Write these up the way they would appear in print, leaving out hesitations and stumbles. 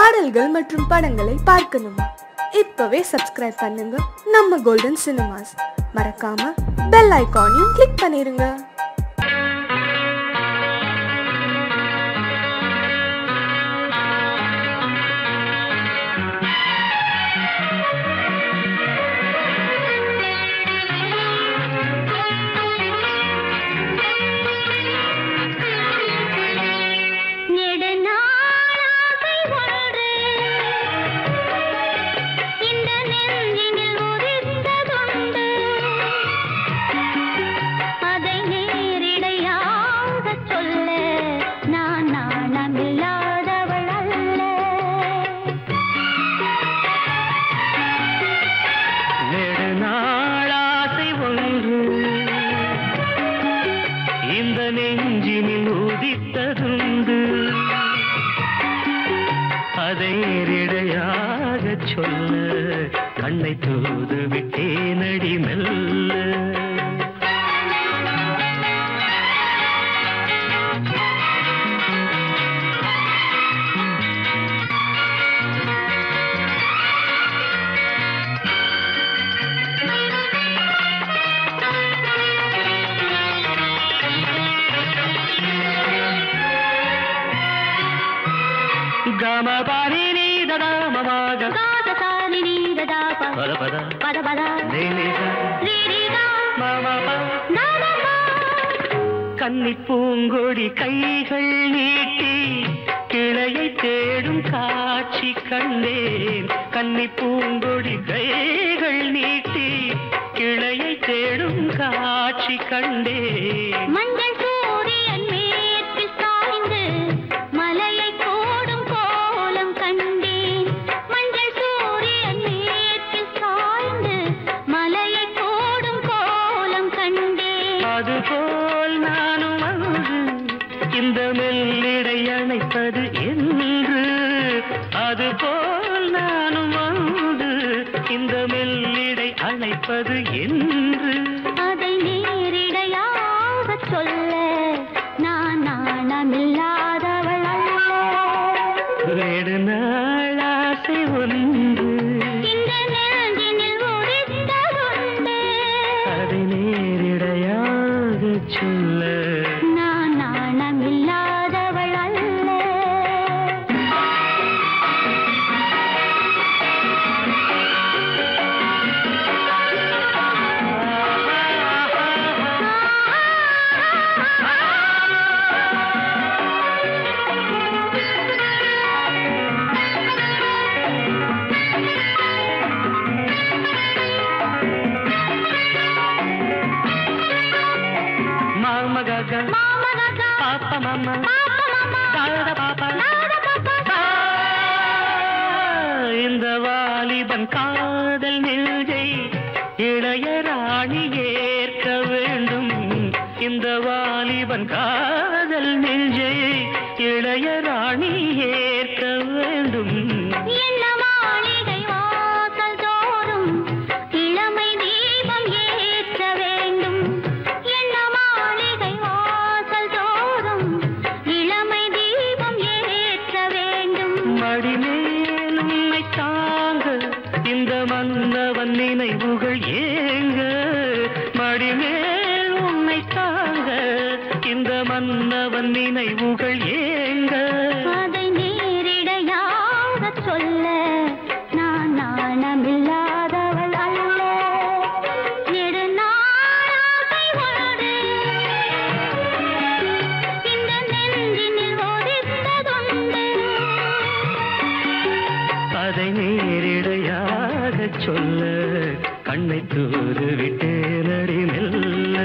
பாடல்கள் மற்றும் படங்களை பார்க்கணுமா? இப்பவே சப்ஸ்கிரைப் பண்ணுங்க நம்ம கோல்டன் சினிமாஸ். மறக்காம பெல் ஐகானையும் கிளிக் பண்ணிருங்க. கண்ணை தூது விட்டேனடி மெல்ல. கமபாரி நீ ததா மமாக கன்னி பூங்கொடி கைகள் நீட்டி கிளையை தேடும் காட்சி கண்டேன். கன்னி பூங்கொடி கைகள் நீட்டி கிளையை தேடும் காட்சி கண்டேன். மஞ்சள் சூரியன் மேற்கில் சாய்ந்து மலையை கோடும் கோலம் கண்டேன். மஞ்சள் சூரியன் மேற்கில் சாய்ந்து மலையை கோடும் கோலம் கண்டேன். அதுபோல் நானும் வந்து இந்த மெல்லிடை அணைப்பது என்று. அதுபோல் நானும் வந்து இந்த மெல்லிடை அணைப்பது என்று. அதை நேரிடையாக சொல்ல நான் நாணமில்லாதவள் அல்ல. வேறு நாள் ஆசை ஒன்று இந்த நெஞ்சினில் உரித்ததுண்டு. அதை நேரிடையாக சொல்ல நான் நாணமில்லாதவள் அல்ல. இந்த வாலிபன் காதல் நெஞ்சை இளையராணி ஏற்க வேண்டும். இந்த வாலிபன் காதல் நெஞ்சை இளையராணி ஏற்க வேண்டும். மன்னவன் நினைவுகள் ஏங்க மடிமேல் உன்னை தாங்க. இந்த மன்னவன் நினைவுகள் ஏங்க. அதை நேரிடையாக சொல்ல நான் நாணமில்லாதவள் அல்ல. நெடு நாளாகை ஒன்று இந்த நெஞ்சினில் ஒதித்ததுண்டு. அதை நேரிடையாக சொல்ல கண்ணை தூது விட்டேனடி மெல்ல.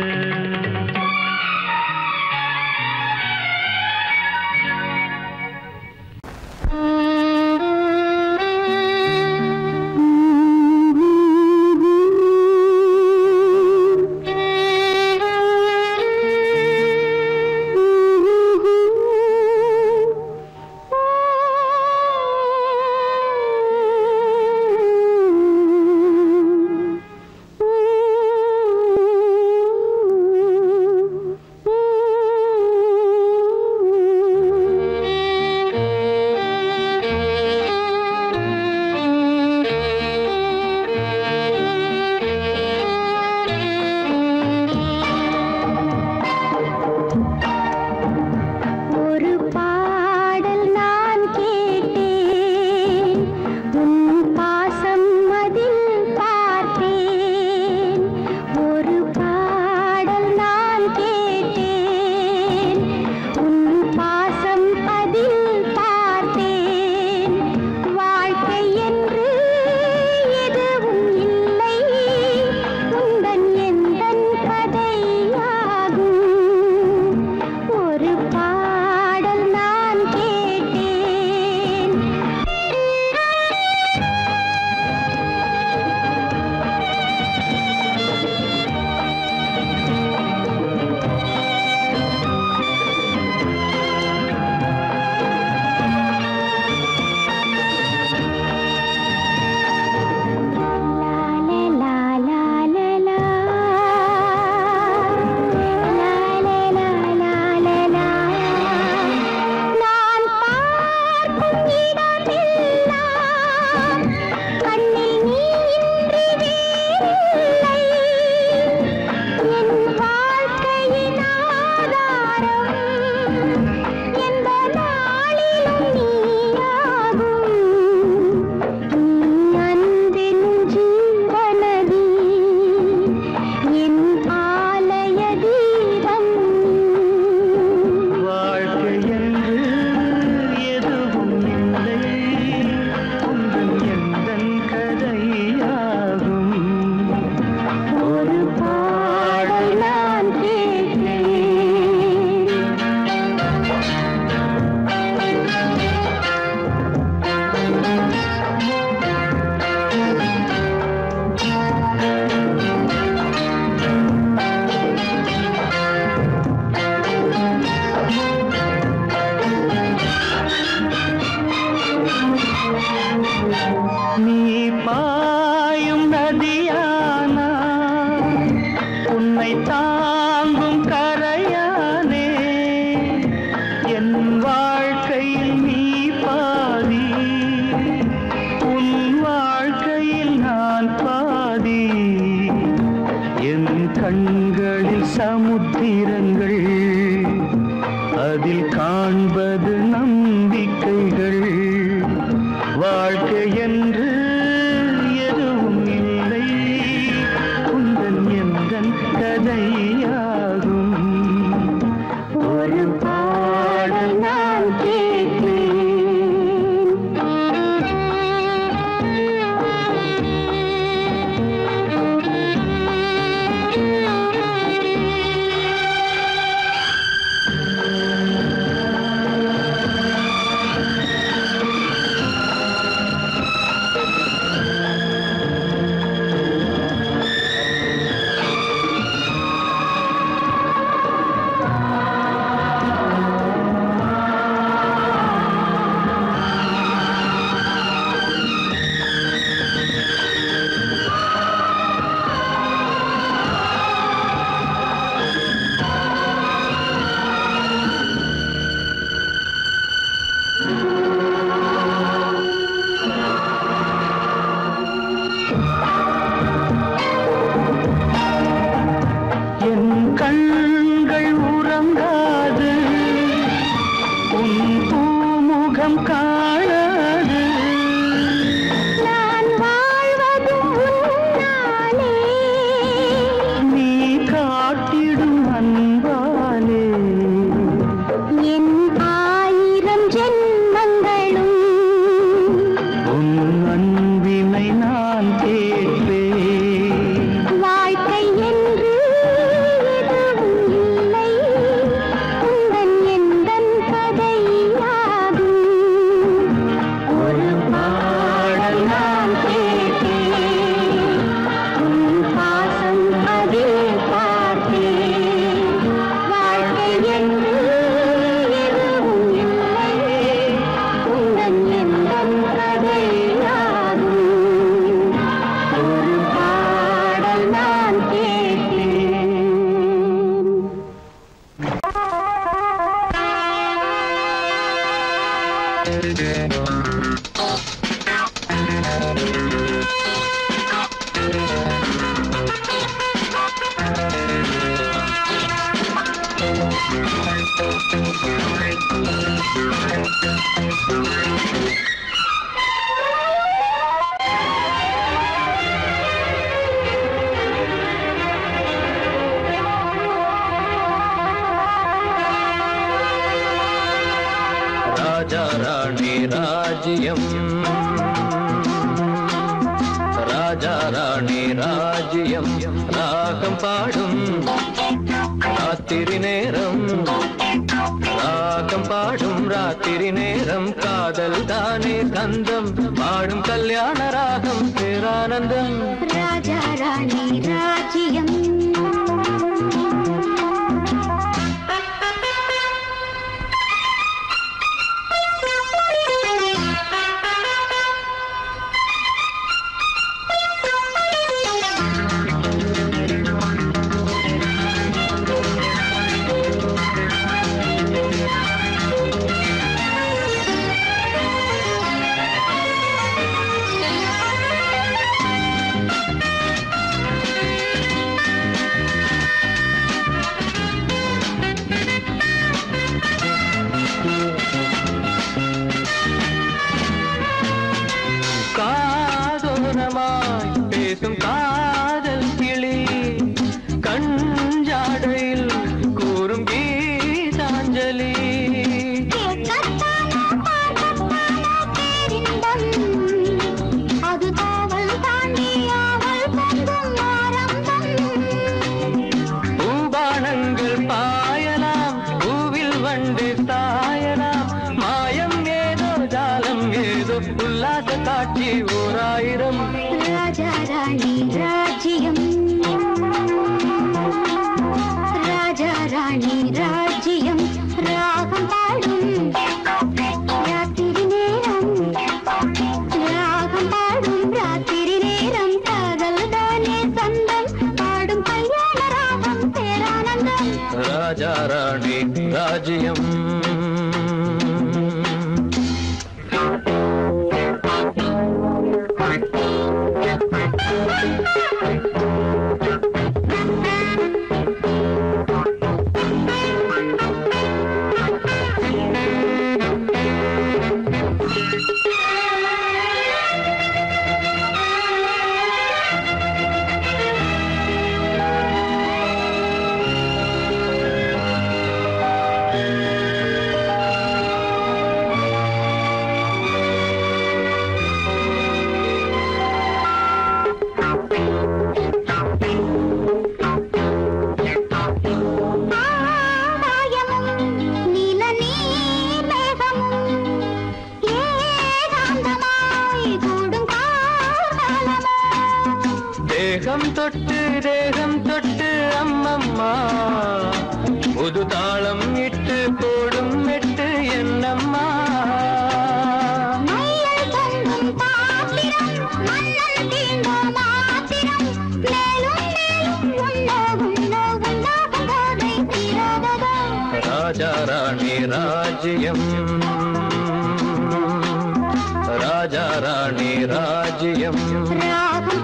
ராஜ்யம் ராஜா ராணி ராஜ்யம் ராகம் பாடும் ராத்திரி நேரம் ராகம் பாடும் ராத்திரி நேரம் காதல் தானே கந்தம் பாடும் கல்யாண ராகம் பேரானந்தம் ராஜா ராணி ராஜ்யம் பேசும் காதல் கிளி கஞ்சாடையில் கூறும் கீதாஞ்சலி பூபானங்கள் பாயலாம் பூவில் வண்டு தாயலாம் மாயம் ஏதோ ஜாலம் ஏதோ உல்லாச காட்சி ஓராயிரம் ராஜா ராணி ராஜ்யம் ராஜா ராணி ராஜ்யம் ராகம் பாடும் ராத்திரி நேரம் ராகம் பாடும் ராத்திரி நேரம் காதல் தானே சொந்தம் பாடும் கல்யாண ராகம் பேரானந்தம் ராஜா ராணி ராஜ்யம் தேகம் தொட்டு அம்மம்மா புது தாளம் இட்டு போடும் மெட்டு என்னம்மா ராஜா ராணி ராஜ்யம் ராஜா ராணி ராஜ்யம் ராகம்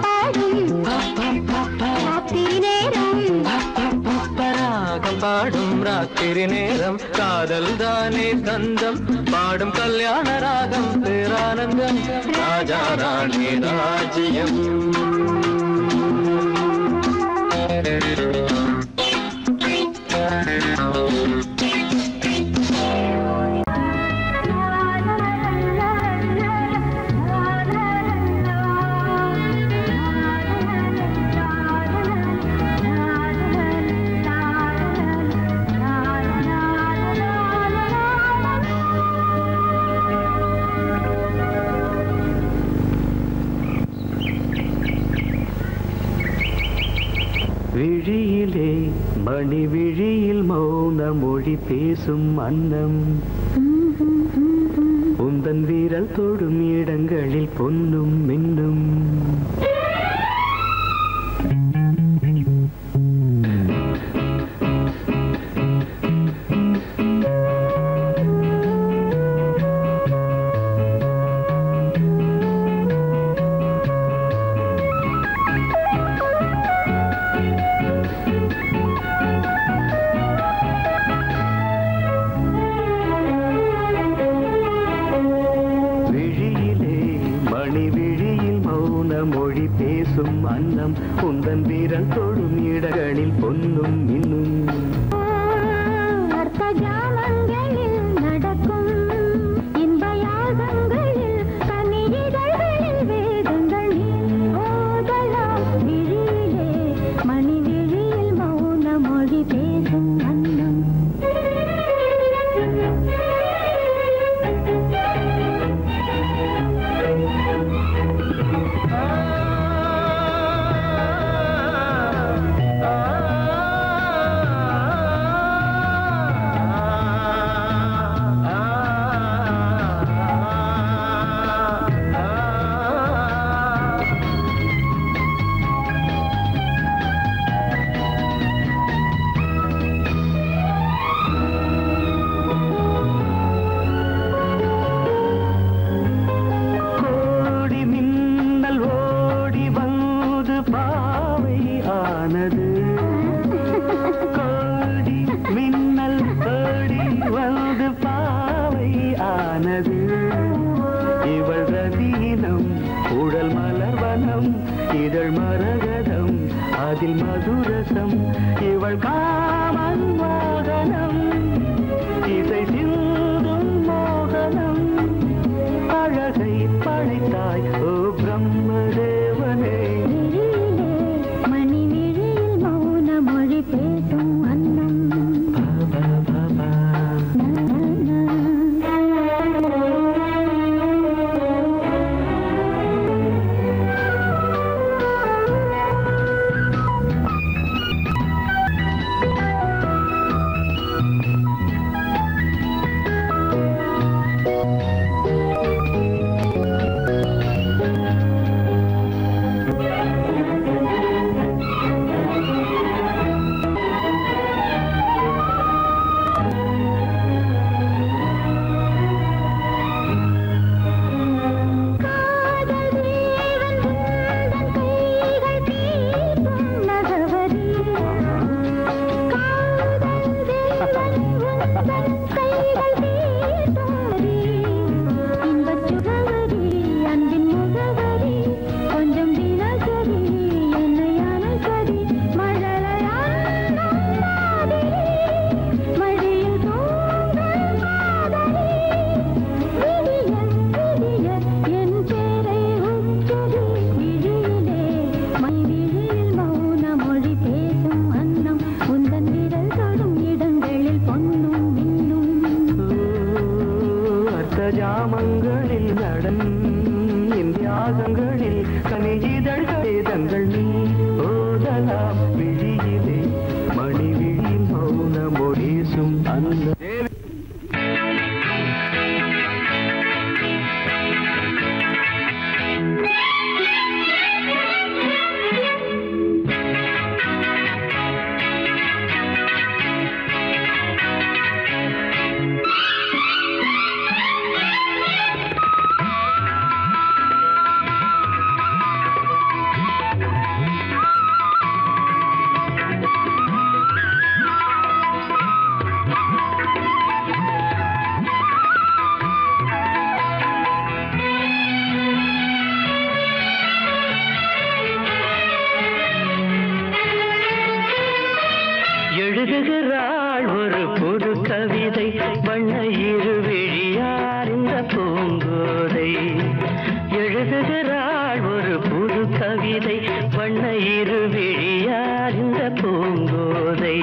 பாடும் ராத்திரி நேரம் காதல் தானே கந்தம் பாடும் கல்யாண ராகம் பேரானந்தம் ராஜா ராணி ராஜ்யம் விழியிலே மணி விழியில் மௌன மொழி பேசும் அன்னம் உந்தன் வீரல் தொடும் இடங்களில் பொன்னும் மின்னும் மொழி பேசும் அன்னம் உந்தன் வீரல் தொடும் இடங்களில் பொன்னும் இன்னும் அர்த்த ஜாமங்களில் நடக்கும் இன்ப யாகங்களில் இதழ் மரகதம் அதில் மதுரசம் இவள் காமன் வாகனம் இசை சிந்தும் மோகனம் அழகை படைத்தாய் ஓ பிரம்மதேவனே மணி விழியில் மௌன மொழி பேசும் அன்னம் ஜாமங்களில் நடன் இந்தியாகங்களில் கனிஜிதழ்களே தங்கள் நீ ஓதலாம் விழியிலே மணி விழியில் மௌன மொழிசும் அந்த எழுதுகிறாள் ஒரு புது கவிதை வண்ண இருவிழியார் இந்த பூங்கோதை எழுதுகிறாள் ஒரு புது கவிதை வண்ண இருவிழியார் இந்த பூங்கோதை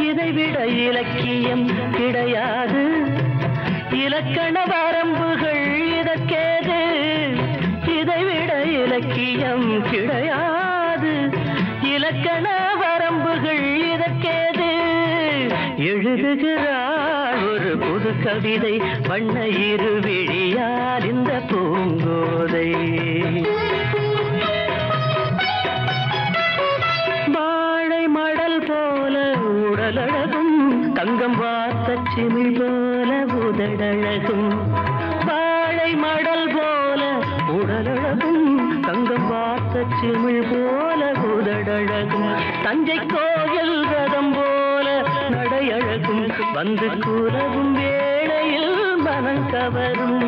இதைவிட இலக்கியம் கிடையாது இலக்கண வரம்புகள் இதற்கேது இதைவிட இலக்கியம் கிடையாது இலக்கண வரம்புகள் இதற்கேது எழுதுகிறாள் ஒரு புது கவிதை வண்ண இருவிழியார் இந்த பூங்கோதை வாழை மடல் போல உடலழகும் தங்கம் வார்த்த சிமிழ் போல உதடழகும் வாழை மடல் போல உடலழகும் தங்கம் வார்த்த சிமிழ் போல உதடழகும் தஞ்சை கோயில் ரதம் போல நடையழகும் வந்து கூறவும் வேளையில் மனம் கவரும்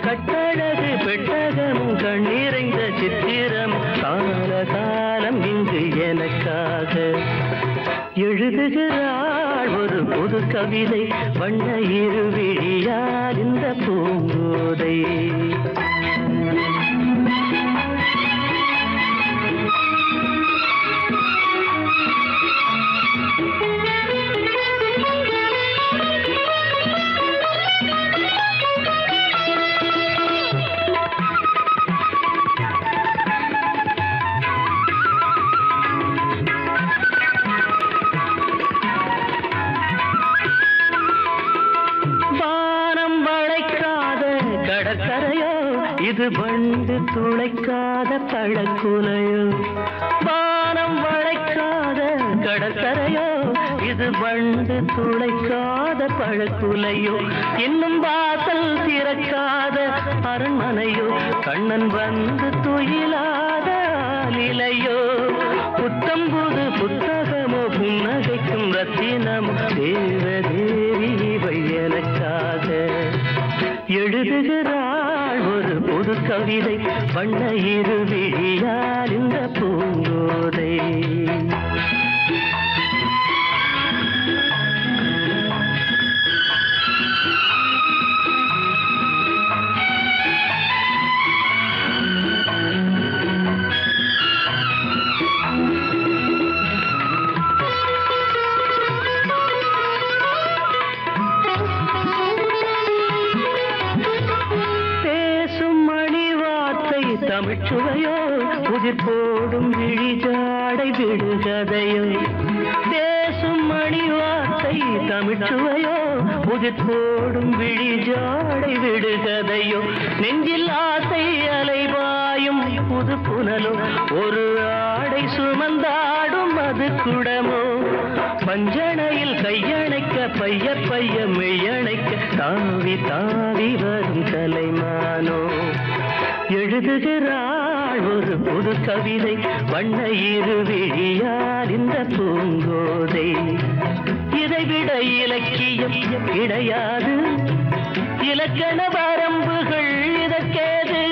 கட்டழகு பெட்டகம் கண்ணீரைந்த சித்திரம் கால காலம் இங்கு எனக்காக எழுதுகிறாள் ஒரு புது கவிதை வண்ண இருவிழியார் இந்த பூங்கோதை இது வண்டு துளைக்காத பழக்குலையோ வானம் வளைக்காத கடற்கரையோ இது வண்டு துளைக்காத பழக்குலையோ இன்னும் வாசல் திறக்காத அரண்மனையோ கண்ணன் வந்து துயிலாத நிலையோ புத்தம்புது புத்தகமோ புன்னகைக்கும் ரத்தினமோ தேவதேவி இவை எனக்காக எழுதுகிறாள் ஒரு ஒரு புது கவிதை வண்ண இருவிழியால் இந்த பூங்கோதை. தமிழ்ச்சுவையோ உதிர் போடும் விழிஜாடை விடுகதையோ. பேசும் மணி வார்த்தை தமிழ்ச்சுவையோ உதிர் போடும் விழிஜாடை விடுகதையோ. நெஞ்சில் ஆசை அலைவாயும் புது புனலோ ஒரு ஆடை சுமந்தாடும் அது குடமோ. பஞ்சணையில் கையணைக்க பைய பைய மெய்யணைக்க தாவி தாவி வரும் கலைமானோ. எழுதுகிறாள் ஒரு புது கவிதை வண்ண இருவிழியால் இந்த பூங்கோதை. இதைவிட இலக்கியம் கிடையாது, இலக்கண வரம்புகள் இதற்கேது.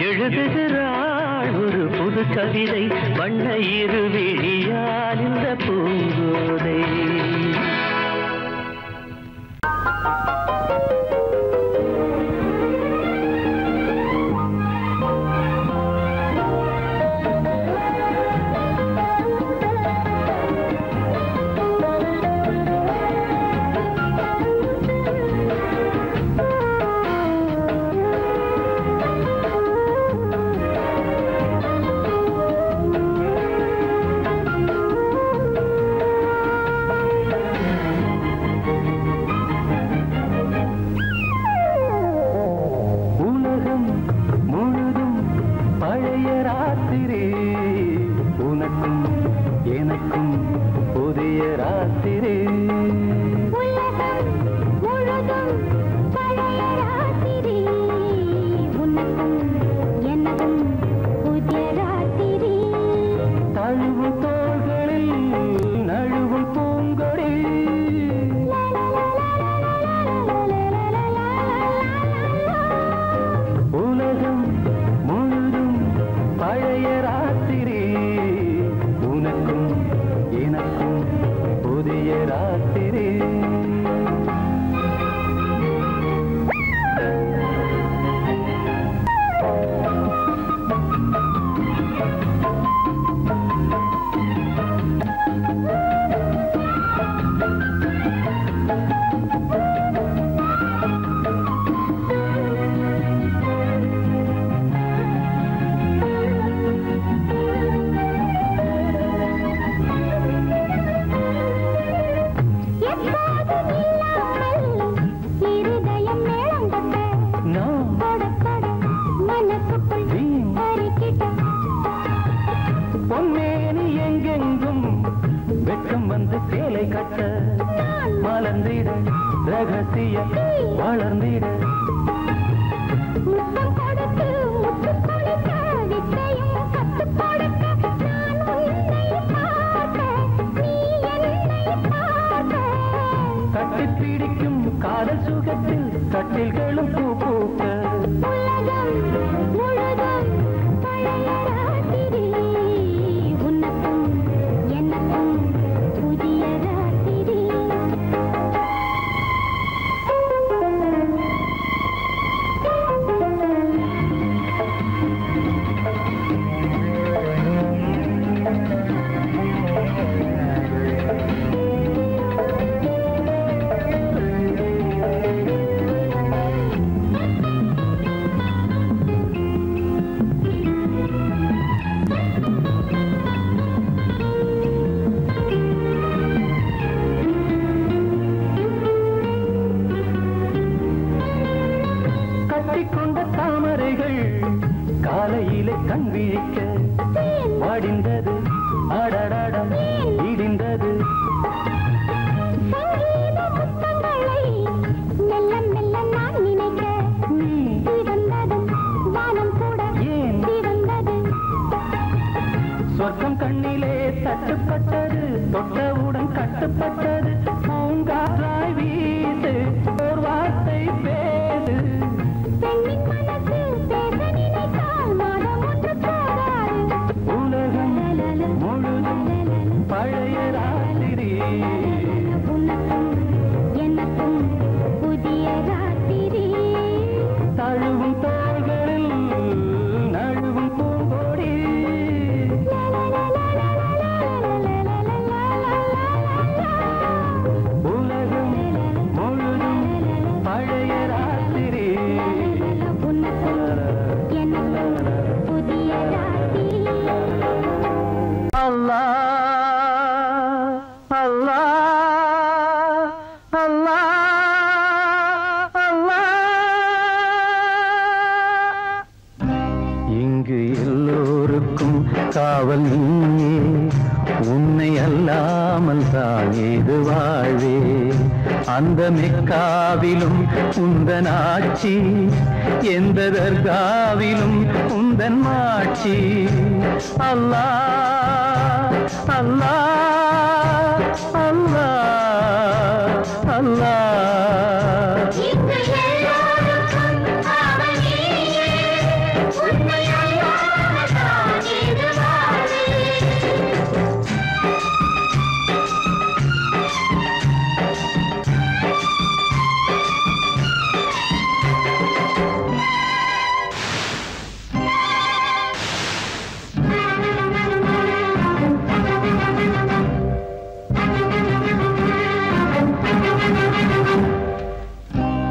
எழுதுகிறாள் ஒரு புது கவிதை வண்ண இருவிழியால் இந்த பூங்கோதை. பூங்காற்றாய் வீசு ஓர் வார்த்தை பேசு. பெண்ணின் மனசு புதிய ராசி அல்லாஹ் அல்லாஹ் அல்லாஹ் அல்லாஹ். இங்கு எல்லோருக்கும் காவல் நீயே, உன்னை அல்லாமல் தான் ஏது வாழ்வே. அந்த மெக்காவிலும் உந்தன் ஆட்சி, எந்த தர்காவிலும் உந்தன் மாட்சி. அல்லாஹ் அல்லாஹ் அல்லாஹ் அல்லாஹ்.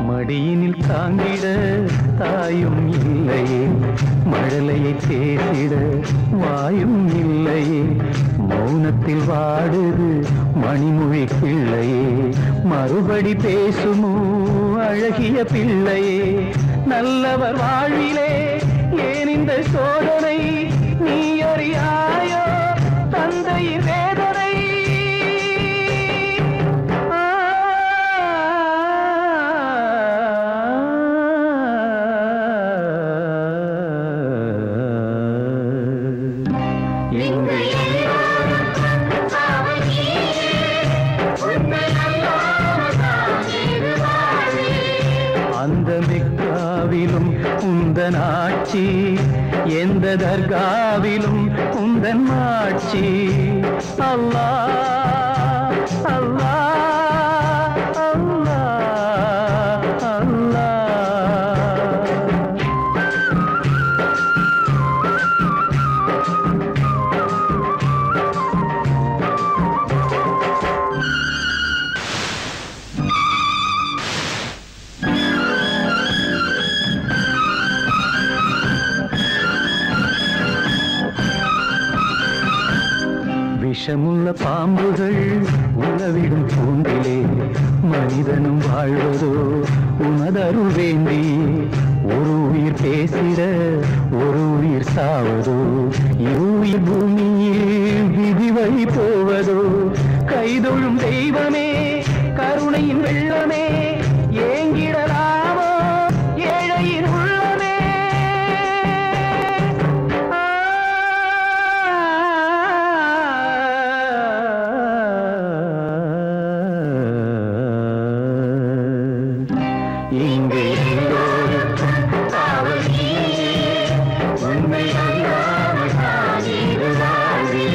மடியினில் தாங்கிட தாயும் இல்லையே, மழலையை பேசிட வாயும் இல்லையே. மௌனத்தில் வாடுது மணிமொழி பிள்ளையே, மறுபடி பேசுமோ அழகிய பிள்ளையே. நல்லவர் வாழ்விலே ஏன் இந்த சோதனை, நீ அறியாயோ தந்தையின் வேதனை. அந்த மெக்காவிலும் உந்தன் ஆட்சி, எந்த தர்காவிலும் உந்தன் மாட்சி. அல்லாஹ் அல்லாஹ் அல்லாஹ் அல்லாஹ். விஷமுள்ள பாம்புகள் உழவிடும் பூண்டிலே, மனிதனும் வாழ்வதோ உனதருள் வேண்டி. ஒரு உயிர் பேசிட ஒரு உயிர் சாவதோ, இருயிர் பூமியில் விதி வழி போவதோ. கைதொழும் தெய்வமே கருணையின் வெள்ளமே, ஏங்கிடலாமோ ஏழையின் உள்ளமே. இங்கு எல்லோருக்கும் காவல் நீயே, உன்னை அல்லாமல் நான் ஏது வாழ்வே.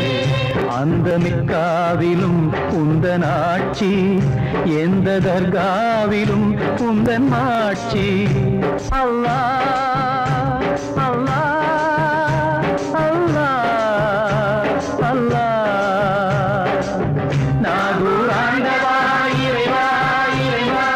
அந்த மிக்காவிலும் உந்தன் ஆட்சி, எந்த தர்காவிலும் உந்தன் மாட்சி. அல்லாஹ் அல்லாஹ் அல்லாஹ் அல்லாஹ். நாகூர் ஆண்டவா இறைவா இறைவா.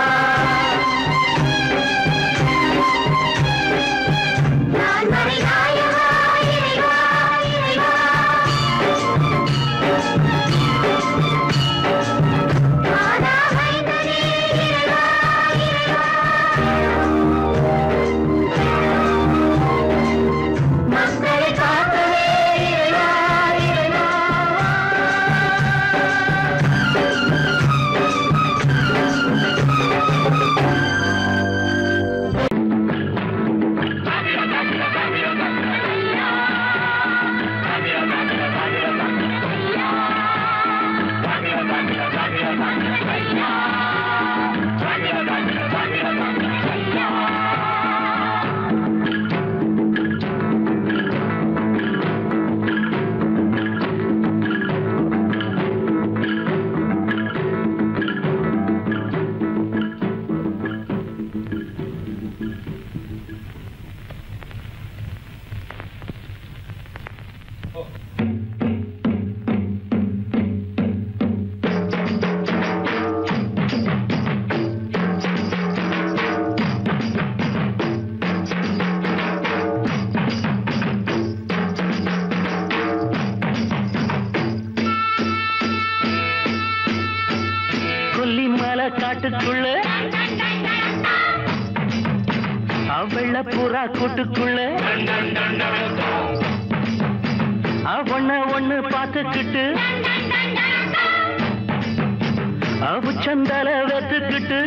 காட்டுக்குள்ள வெள்ளப்புறா கூட்டுக்குள்ள ஒண்ணு பார்த்துக்கிட்டு உச்சந்தல வெத்துக்கிட்டு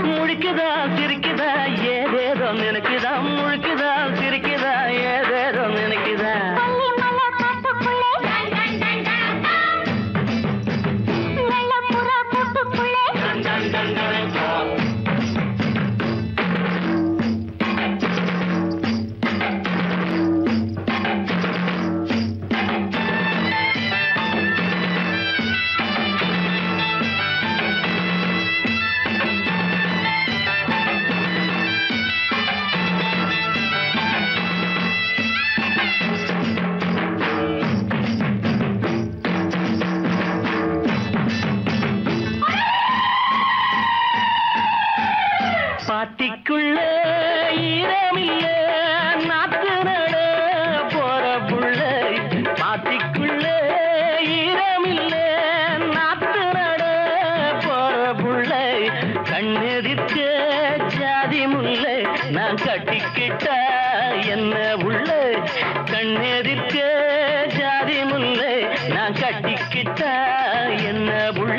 முழிக்குதா சிரிக்குதா ஏதேதோ நினைக்குதா முழிக்குதா சிரிக்குதா ஏதேதோ நினைக்குதா பாத்திக்குள்ள ஈரமில்ல நாத்து நட போற புள்ள பாத்திக்குள்ள ஈரமில்ல நாத்து நட போற புள்ள கண்ணெதிர்க்க ஜாதி முல்லை நான் கட்டிக்கிட்டா என்ன உள்ள கண்ணெதிர்க்க ஜாதி முல்லை நான் கட்டிக்கிட்டா என்ன உள்ள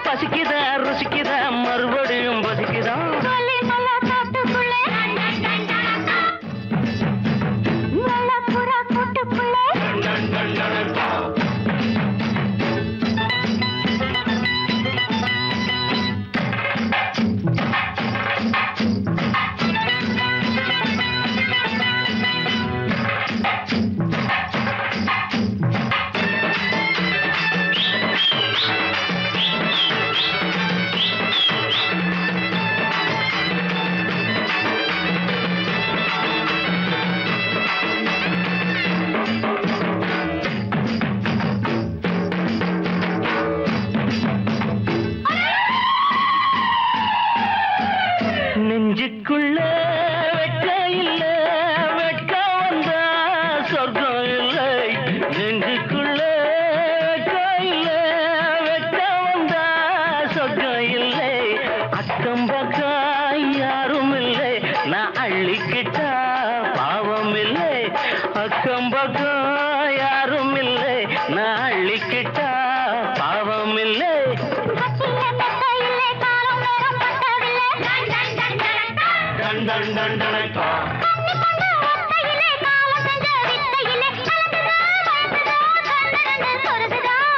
பசிக்குதா ருசிக்குதா மறுபடியும் பசிக்குதா நெஞ்சுக்குள்ள வெட்க இல்ல வெட்க வந்தா சொர்க்கம் இல்லை நெஞ்சுக்குள்ள வெட்க இல்ல வெட்க வந்தா சொர்க்கம் இல்லை அக்கம் பக்கம் யாரும் இல்லை நான் அள்ளிக்கிட்டா பாவம் இல்லை அக்கம் பக்கம் யாரும் இல்லை நான் அள்ளிக்கிட்டா பாவம் இல்லை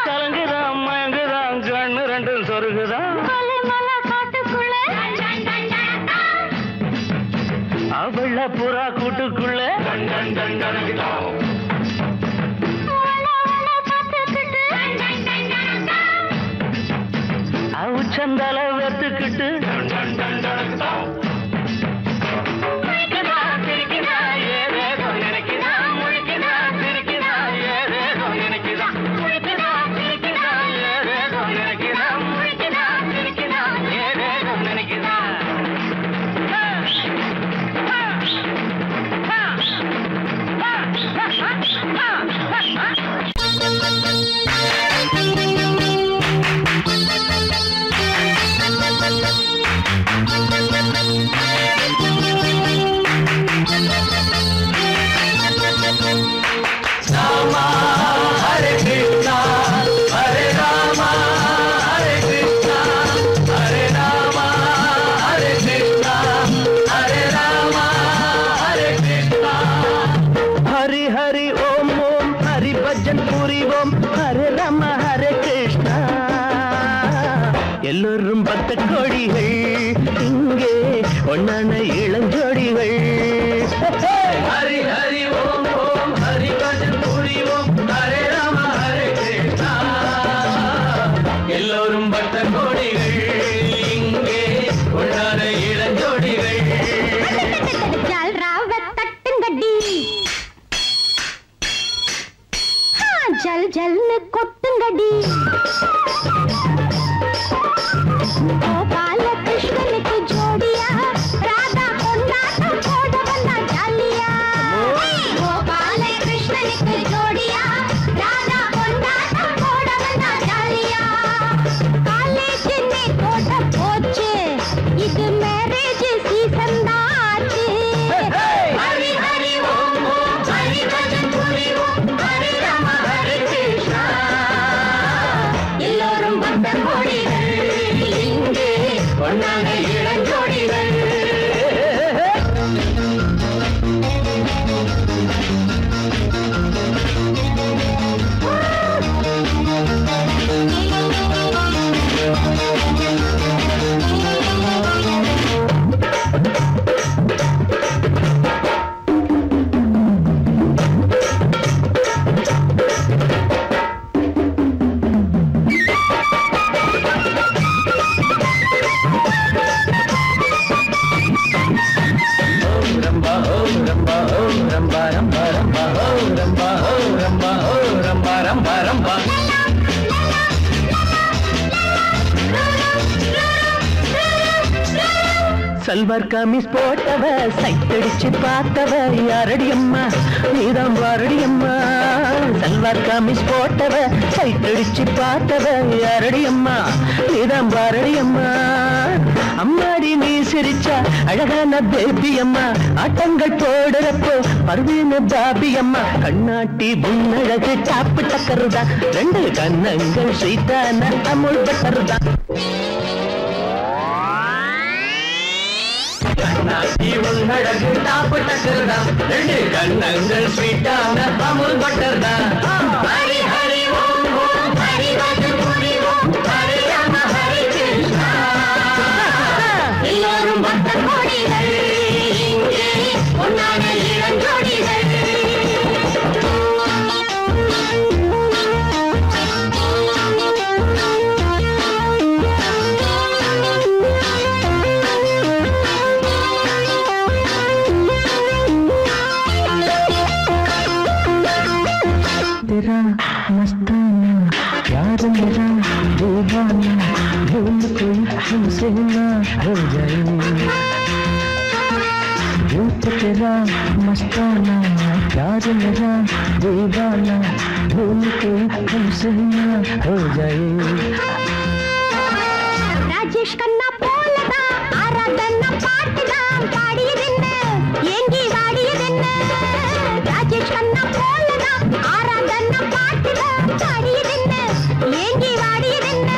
கலங்குதான் மயங்குதான் கண்ணு ரெண்டும் சொருகுதான் அவள புறா கூட்டுக்குள்ள உச்சந்தல வெத்துக்கிட்டு எல்லோரும் பக்த கோடிகள் இங்கே ஒன்னான இளஞ்சோடிகள் ஹரி ஹரி ஓம் ஓம் ஹரி பஜன் பூரி ஓம் ஹரே ராம ஹரே கிருஷ்ணா எல்லோரும் பக்த கோடிகள் இங்கே ஒன்னான இளஞ்சோடிகள் गोपाल कृष्ण को जोड़िया राधा कोंडाटम போட வந்தா ஜாலியா गोपाल कृष्ण को जोड़िया राधा कोंडाटम போட வந்தா ஜாலியா காலேஜ் ने போட போச்சு இது மேரேஜ் சீசன் தான் ஆச்சு ஹரி ஹரி ஓம் ஓம் ஹரி பஜன் புரி ஓம் ஹரி ராம ஹரி கிருஷ்ணா எல்லோரும் பக்தர் கோடிகள் இங்கே பொன்னான இளஞ்சோடிகள் சல்வார் கமிஸ் போட்டவ சைட்டடிச்சு பார்த்தவ யாரடி அம்மா நீதான் வாரடி அம்மா சல்வார் கமிஸ் போட்டவ சைட்டடிச்சு பார்த்தவ யாரடி அம்மா நீதான் வாரடி அம்மா அம்மாடி நீ சிரிச்சா அழகான பேபி அம்மா ஆட்டங்கள் போடுறப்போ பருவீன பாபி அம்மா கண்ணாட்டி புன்னழகு டாப்பு டக்கருதான் ரெண்டு கண்ணங்கள் ஸ்வீட்டான அமுல் பட்டருதான் கண்ணாட்டி புன்னழகு டாப்பு டக்கருதான் ரெண்டு கண்ணங்கள் ஸ்வீட்டான அமுல் பட்டருதான் ஹரி ஹரி ஓம் ஓம் ஹரி பஜன் புரி ஓம் ஹரி ராம ஹரி கிருஷ்ணா எல்லோரும் பக்தர் கோடிகள் இங்கே பொன்னான இளஞ்சோடிகள் तेरा मस्ताना प्यार मेरा दीवाना भूल कोई हमसे ना हो जाए रूप तेरा मस्ताना प्यार मेरा दीवाना भूल कोई हमसे ना हो जाए ராஜேஷ் கண்ணா போலதான் ஆராதனா பாட்டுதான் பாடியதென்ன ஏங்கி வாடியதென்ன ராஜேஷ் கண்ணா போலதான் ஆராதனா பாட்டுதான் பாடியதென்ன ஏங்கி வாடியதென்ன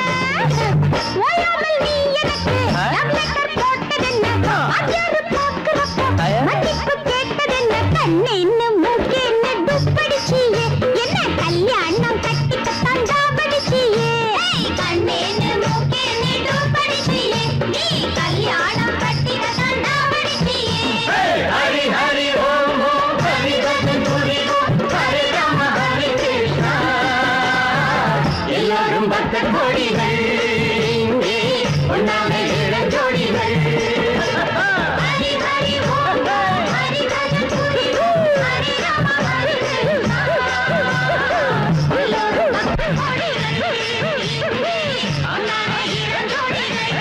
ஓயாமல் நீ எனக்கு லவ் லெட்டர் போட்டதென்ன அஜாரு போக்குறப்போ மன்னிப்பு கேட்டதென்ன கண்ணே என்ன மூக்கே என்ன துப்படிச்சியே என்ன கல்யாணம் கட்டிக்கத்தான் தாபடிச்சியே கண்ணே என்ன மூக்கே என்ன துப்படிச்சியே நீ கல்யாணம் கட்டிக்கத்தான் தாபடிச்சியே ஹரி ஹரி ஓம் ஓம் ஹரி பஜன் புரி ஓம் ஹரி ராம ஹரி கிருஷ்ணா எல்லோரும் பக்தர் கோடிகள் இங்கே பொன்னான இளஞ்சோடிகள் ஹரி ஹரி ஓம் ஓம் ஹரி பஜன் புரி ஓம் ஹரி ராம ஹரி கிருஷ்ணா எல்லோரும் பக்தர் கோடிகள் இங்கே பொன்னான இளஞ்சோடிகள்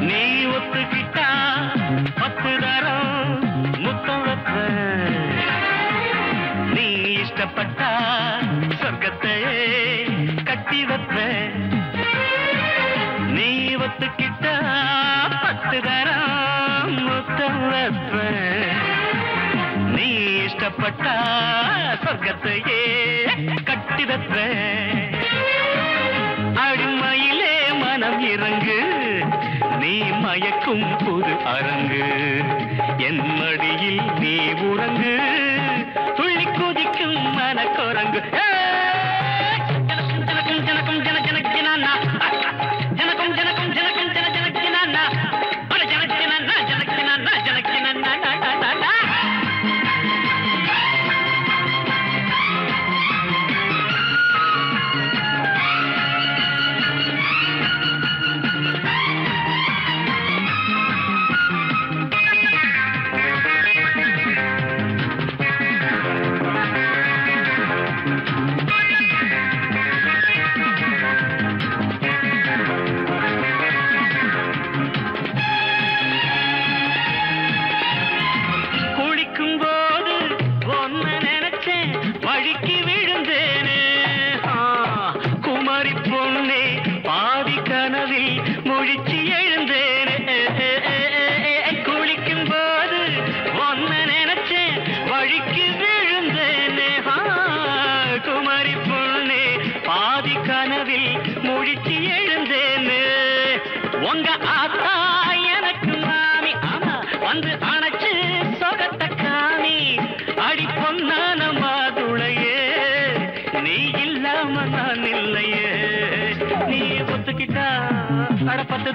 நீ ஒத்துக்கிட்டா 10 தரம் முத்தம் வைப்பேன் நீ இஷ்டப்பட்டா சொர்க்கத்தையே கட்டி வைப்பேன் நீ ஒத்துக்கிட்டா 10 தரம் முத்தம் வைப்பேன் நீ இஷ்டப்பட்டா சொர்க்கத்தையே கட்டி வைப்பேன் அடிமையிலே மனம் இறங்கு நீ மயக்கும் புது அரங்கு என் மடியில் நீ உறங்கு துள்ளி குதிக்கும் மனக்குரங்கு ஜனக்கும் ஜனக்கும் ஜன ஜனக் ஜனானா ஜனக்கும் ஜனக்கும் ஜனக்கும் ஜன ஜனக் ஜனானா ஜனக் ஜனானா ஜனக் ஜனானா ஜனக் ஜனானா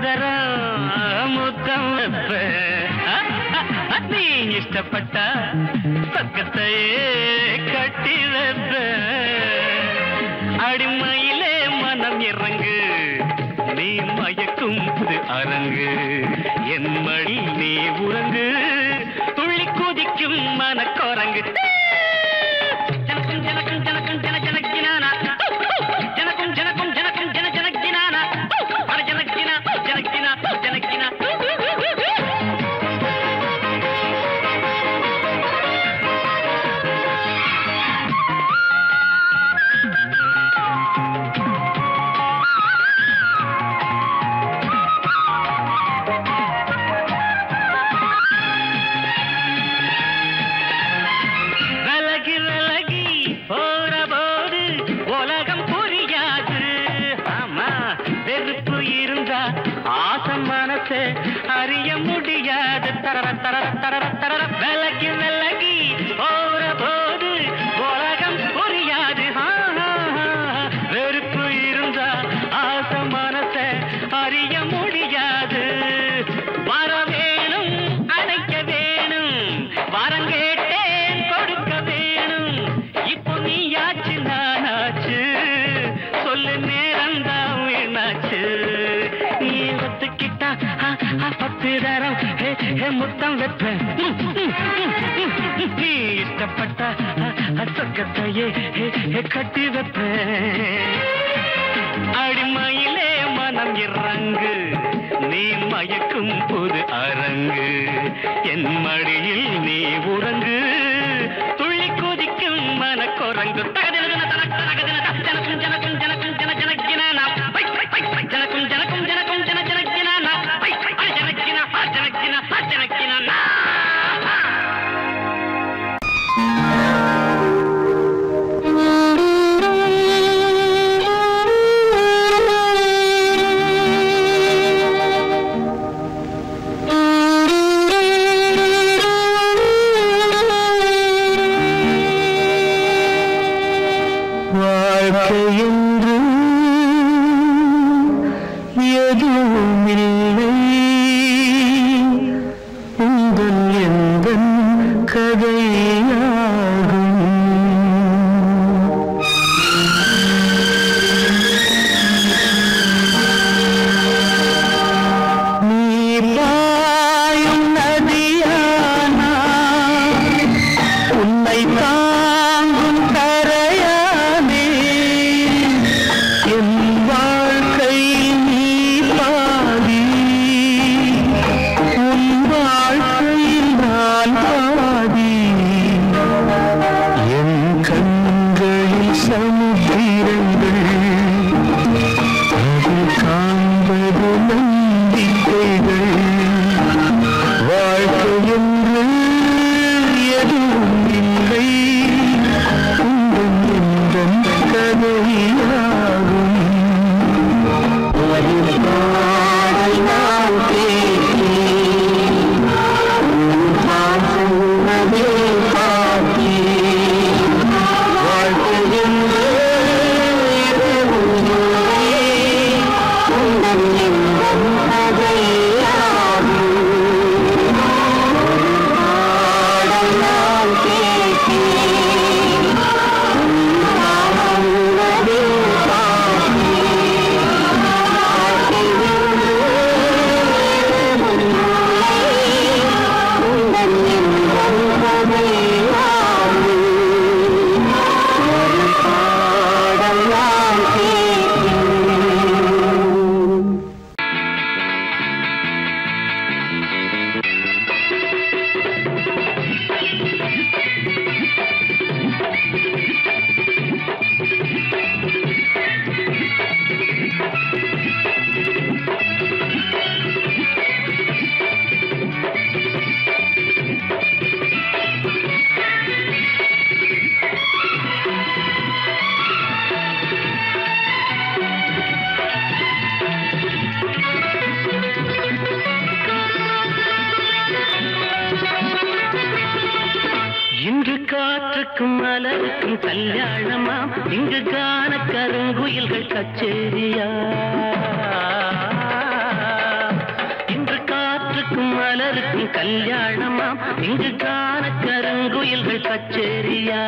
தரம் முத்தம் நீ இஷ்டப்பட்ட பக்கத்தையே கட்டி வைப்ப அடிமையிலே மனம் இறங்கு நீ மயக்கும் அரங்கு என் மடி நீ உறங்கு துள்ளி குதிக்கும் மனக்கோரங்கு ஜனக்கும் ஜனக்கும் ஜனக்கும் ஜன ஜனக்கினானா ஜனக்கும் ஜனக்கும் ஜனக்கும் ஜன ஜனக்கினானா அட ஜனக்கினா ஜனக்கினா ஜனக்கினா அறிய முடியாது தரர தரர தரர தரர விலகி விலகி போற போது உலகம் புரியாது வெறுப்பு இருந்தா ஆசை மனசை அறிய முடியாது வர வேணும் அழைக்க வேணும் வரம் கேட்டேன் கொடுக்க வேணும் இப்போ நீயாச்சு நானாச்சு சொல்லு நேரம்தான் வீணாச்சு நீ ஒத்துக்கிட்டா பத்து தரம் முத்தம் வைப்பேன் நீ இஷ்டப்பட்ட சொக்கத்தையே கட்டி வைப்பேன் அடிமையிலே மனம் இறங்கு நீ மயக்கும் புது அரங்கு என் மடியில் நீ உறங்கு துள்ளி குதிக்கும் மனக்குரங்கு ஜனக்கும் ஜனக்கும் ஜனக்கும் ஜன ஜனக்கினானா ஜனக்கும் ஜனக்கும் ஜனக்கும் ஜன ஜனக்கினானா ஜனக்கினா ஜனக்கினா ஜனக்கினானா காற்றுக்கும் மலருக்கும் கல்யாணமா இங்கு காண கருங்குயில்கள் கச்சேரியா மலருக்கும் கல்யாணமாம் இங்கு காண கருங்குயில்கள் கச்சேரியா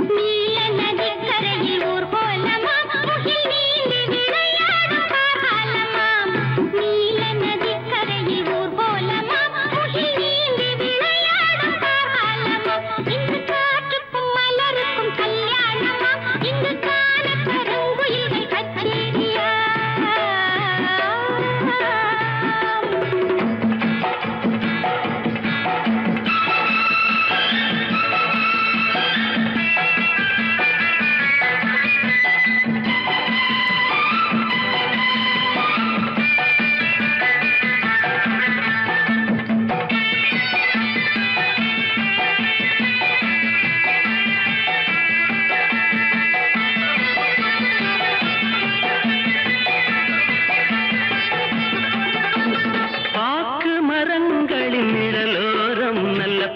நீல நதிக்கரையில் ஊர்கோலமாம் முகில் நீந்தி விளையாடும் காலமாம் நீல நதிக்கரையில் ஊர்கோலமாம் முகில் நீந்தி விளையாடும் காலமாம் இங்கு காற்றுக்கும் மலருக்கும் கல்யாணமாம் இங்கு காண கருங்குயில்கள் கச்சேரியா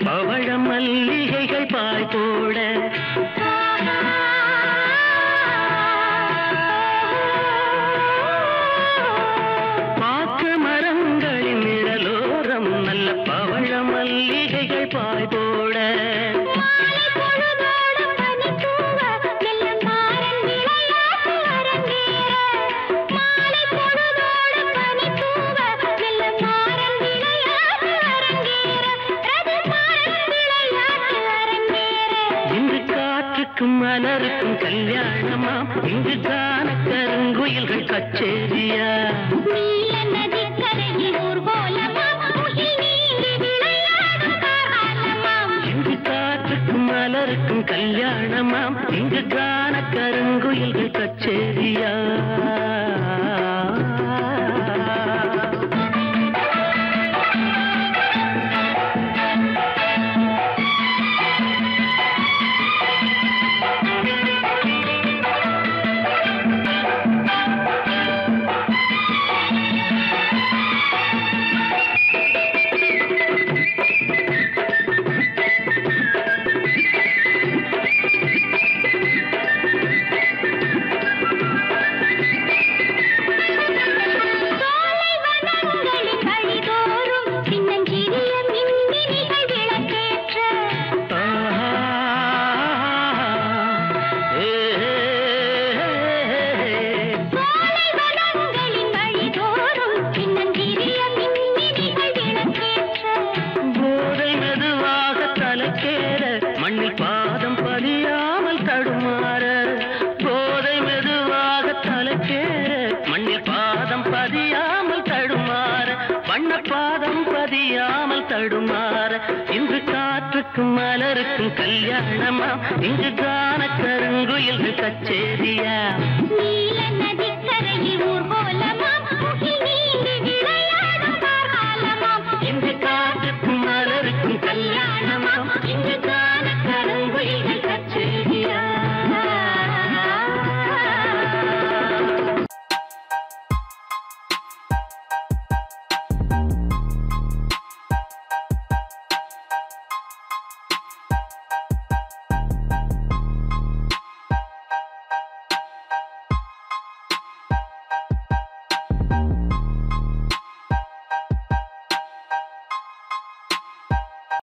பவழ மல்லிகைகள் பாய் போட பாக்கு மரங்களின் நிழலோரம் நல்ல பவழ மல்லிகைகள் பாய் போட மலருக்கும் கல்யாணமாம் இங்கு காண கருங்குயில்கள் கச்சேரியா நீல நதிக்கரையில் ஊர்கோலமாம் முகில் நீந்தி விளையாடும் காலமாம் இங்கு காற்றுக்கும் மலருக்கும் கல்யாணமாம் இங்கு காண கருங்குயில்கள் கச்சேரியா மண்ணில் பாதம் பதியாமல் தடுமாற போதை மெதுவாக தலைக்கேற மண்ணில் பாதம் பதியாமல் தடுமாற வண்ண பாதம் பதியாமல் தடுமாற இன்று காற்றுக்கும் மலருக்கும் கல்யாணமா இங்கு காண கருங்குயில்கள் கச்சேரியா நீல நதிக்கரையில் ஊர்கோலமாம் முகில் நீந்தி விளையாடும் காலமாம் இன்று காற்றுக்கும் மலருக்கும் கல்யாணமா இங்கு காண கருங்குயில்கள் கச்சேரியா